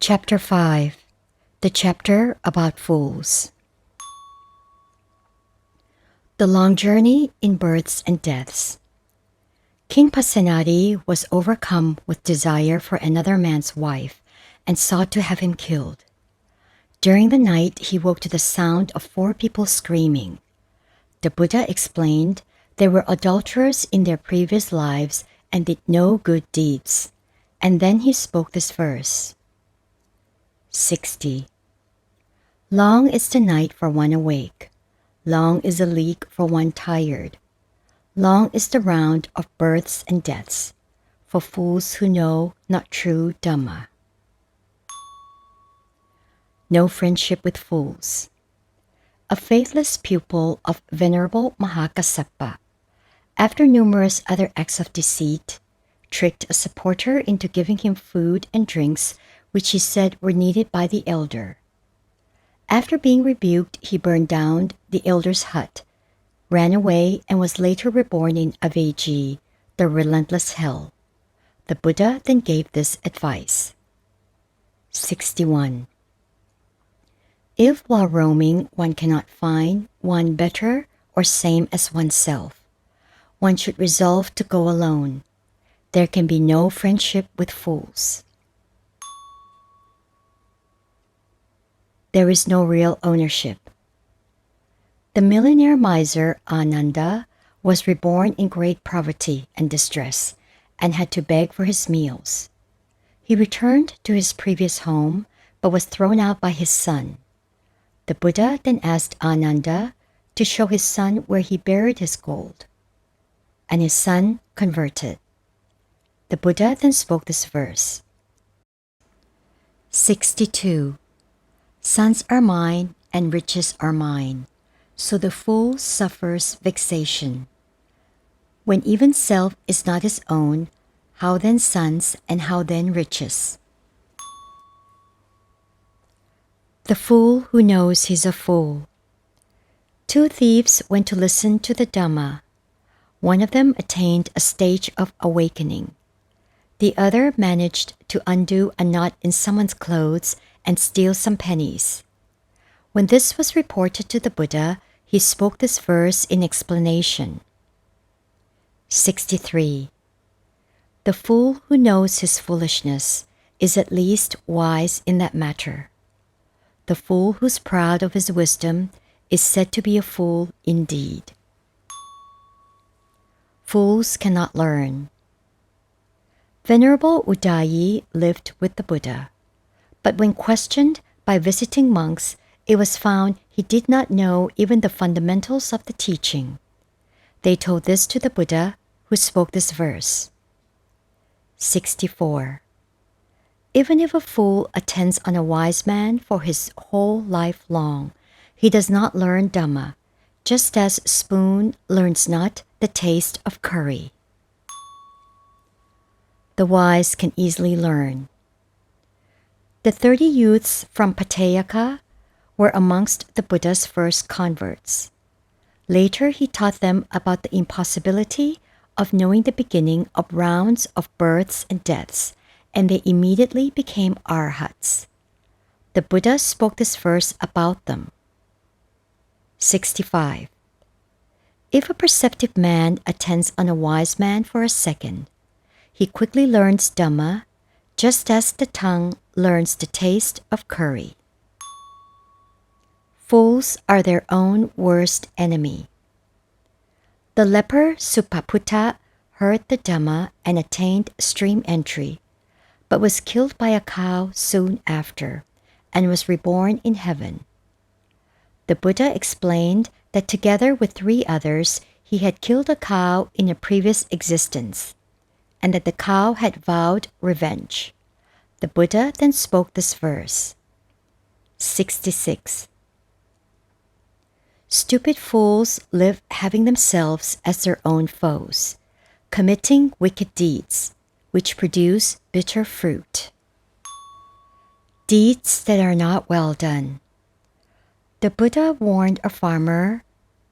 Chapter 5. The chapter about fools. The long journey in births and deaths. King Pasenadi was overcome with desire for another man's wife and sought to have him killed. During the night, he woke to the sound of 4 people screaming. The Buddha explained they were adulterers in their previous lives and did no good deeds. And then he spoke this verse. 60. Long is the night for one awake. Long is the league for one tired. Long is the round of births and deaths for fools who know not true Dhamma. No friendship with fools. A faithless pupil of Venerable Mahakassapa, after numerous other acts of deceit, tricked a supporter into giving him food and drinks which he said were needed by the elder. After being rebuked, he burned down the elder's hut, ran away, and was later reborn in Aveji, the relentless hell. The Buddha then gave this advice. 61. If while roaming one cannot find one better or same as oneself, one should resolve to go alone. There can be no friendship with fools. There is no real ownership. The millionaire miser Ānanda was reborn in great poverty and distress and had to beg for his meals. He returned to his previous home but was thrown out by his son. The Buddha then asked Ānanda to show his son where he buried his gold, and his son converted. The Buddha then spoke this verse. 62. Sons are mine and riches are mine, so the fool suffers vexation. When even self is not his own, how then sons and how then riches? The fool who knows he's a fool. 2 thieves went to listen to the Dhamma. One of them attained a stage of awakening. The other managed to undo a knot in someone's clothes and steal some pennies. When this was reported to the Buddha, he spoke this verse in explanation. 63. The fool who knows his foolishness is at least wise in that matter. The fool who's proud of his wisdom is said to be a fool indeed. Fools cannot learn. Venerable Udayi lived with the Buddha, but when questioned by visiting monks, it was found he did not know even the fundamentals of the teaching. They told this to the Buddha, who spoke this verse. 64. Even if a fool attends on a wise man for his whole life long, he does not learn Dhamma, just as spoon learns not the taste of curry. The wise can easily learn. The 30 youths from Pāḷi were amongst the Buddha's first converts. Later, he taught them about the impossibility of knowing the beginning of rounds of births and deaths, and they immediately became arhats. The Buddha spoke this verse about them. 65. If a perceptive man attends on a wise man for a second, he quickly learns Dhamma, just as the tongue learns the taste of curry. Fools are their own worst enemy. The leper Supaputta heard the Dhamma and attained stream entry, but was killed by a cow soon after, and was reborn in heaven. The Buddha explained that together with 3 others, he had killed a cow in a previous existence, and that the cow had vowed revenge. The Buddha then spoke this verse. 66. Stupid fools live having themselves as their own foes, committing wicked deeds, which produce bitter fruit. Deeds that are not well done. The Buddha warned a farmer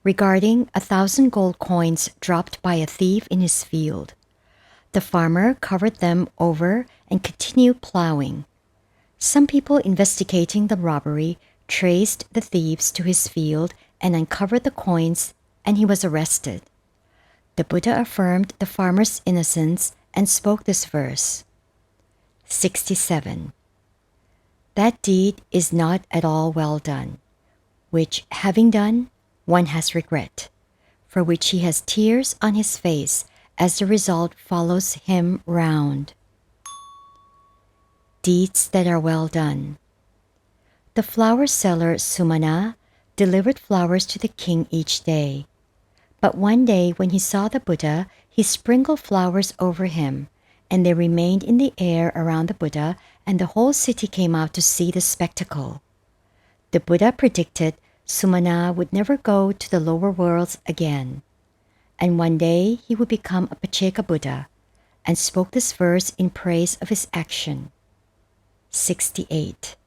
regarding 1,000 gold coins dropped by a thief in his field. The farmer covered them over and continued plowing. Some people investigating the robbery traced the thieves to his field and uncovered the coins, and he was arrested. The Buddha affirmed the farmer's innocence and spoke this verse. 67. That deed is not at all well done, which, having done, one has regret, for which he has tears on his face, as the result follows him round. Deeds that are well done. The flower seller Sumana delivered flowers to the king each day. But one day when he saw the Buddha, he sprinkled flowers over him, and they remained in the air around the Buddha, and the whole city came out to see the spectacle. The Buddha predicted Sumana would never go to the lower worlds again, and one day he would become a Pāḷi Buddha, and spoke this verse in praise of his action. 68.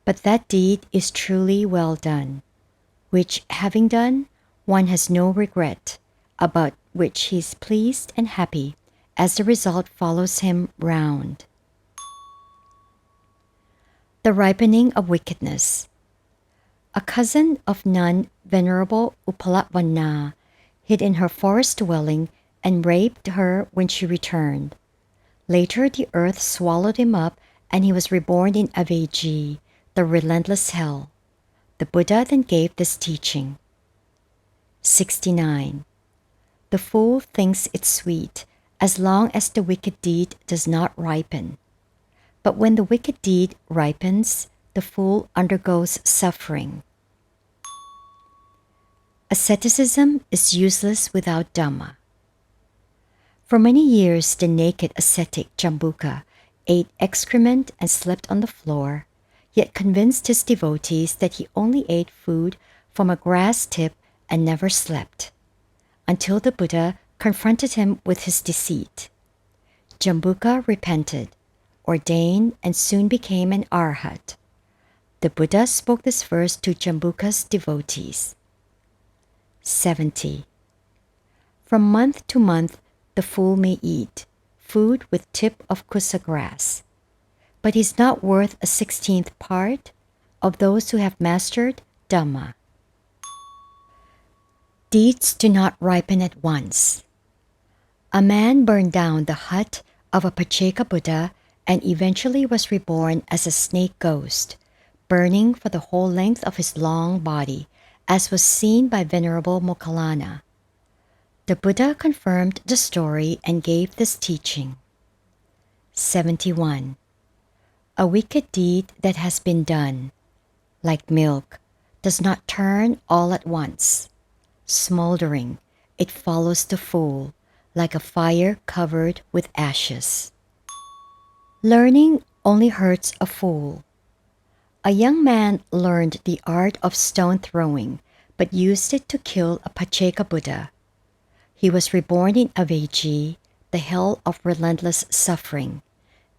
But that deed is truly well done, which, having done, one has no regret, about which he is pleased and happy, as the result follows him round. The ripening of wickedness. A cousin of nun Venerable Upāsikā hid in her forest dwelling and raped her when she returned. Later the earth swallowed him up, and he was reborn in Aveji, the relentless hell. The Buddha then gave this teaching. 69. The fool thinks it sweet, as long as the wicked deed does not ripen. But when the wicked deed ripens, the fool undergoes suffering. Asceticism is useless without Dhamma. For many years, the naked ascetic Jambuka ate excrement and slept on the floor, yet convinced his devotees that he only ate food from a grass tip and never slept, until the Buddha confronted him with his deceit. Jambuka repented, ordained, and soon became an arhat. The Buddha spoke this verse to Jambuka's devotees. 70. From month to month the fool may eat food with tip of kusa grass, but is not worth a 16th part of those who have mastered Dhamma. Deeds do not ripen at once. A man burned down the hut of a Pāḷi Buddha and eventually was reborn as a snake ghost, burning for the whole length of his long body, as was seen by Venerable Moggallana. The Buddha confirmed the story and gave this teaching. 71. A wicked deed that has been done, like milk, does not turn all at once. Smoldering, it follows the fool, like a fire covered with ashes. Learning only hurts a fool. A young man learned the art of stone throwing, but used it to kill a Pāḷi Buddha. He was reborn in Aveji, the hell of relentless suffering,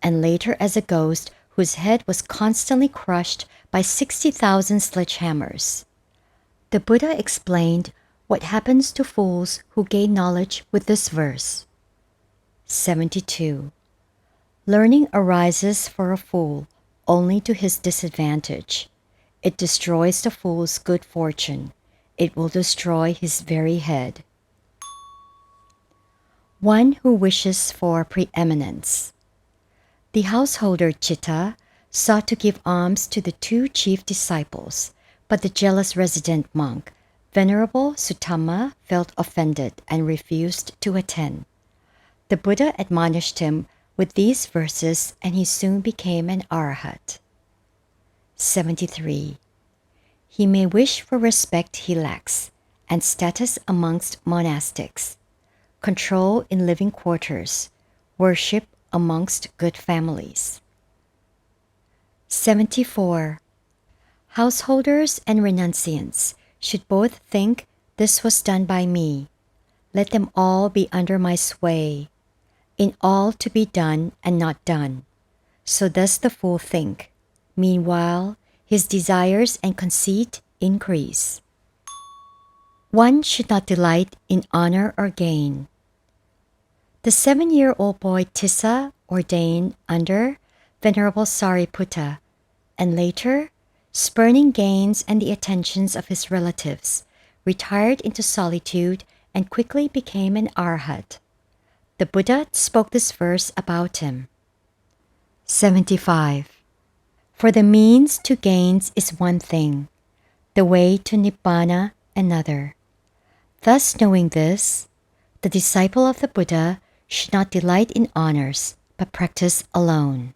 and later as a ghost whose head was constantly crushed by 60,000 sledgehammers. The Buddha explained what happens to fools who gain knowledge with this verse. 72. Learning arises for a fool only to his disadvantage. It destroys the fool's good fortune. It will destroy his very head. One who wishes for preeminence. The householder Chitta sought to give alms to the two chief disciples, but the jealous resident monk, Venerable Suttama, felt offended and refused to attend. The Buddha admonished him with these verses, and he soon became an arhat. 73. He may wish for respect he lacks, and status amongst monastics, control in living quarters, worship amongst good families. 74. Householders and renunciants should both think, this was done by me. Let them all be under my sway, in all to be done and not done. So does the fool think. Meanwhile, his desires and conceit increase. One should not delight in honor or gain. The 7-year-old boy Tissa, ordained under Venerable Sariputta, and later, spurning gains and the attentions of his relatives, retired into solitude and quickly became an arhat. The Buddha spoke this verse about him. 75. For the means to gains is one thing, the way to Nibbana another. Thus knowing this, the disciple of the Buddha should not delight in honors, but practice alone.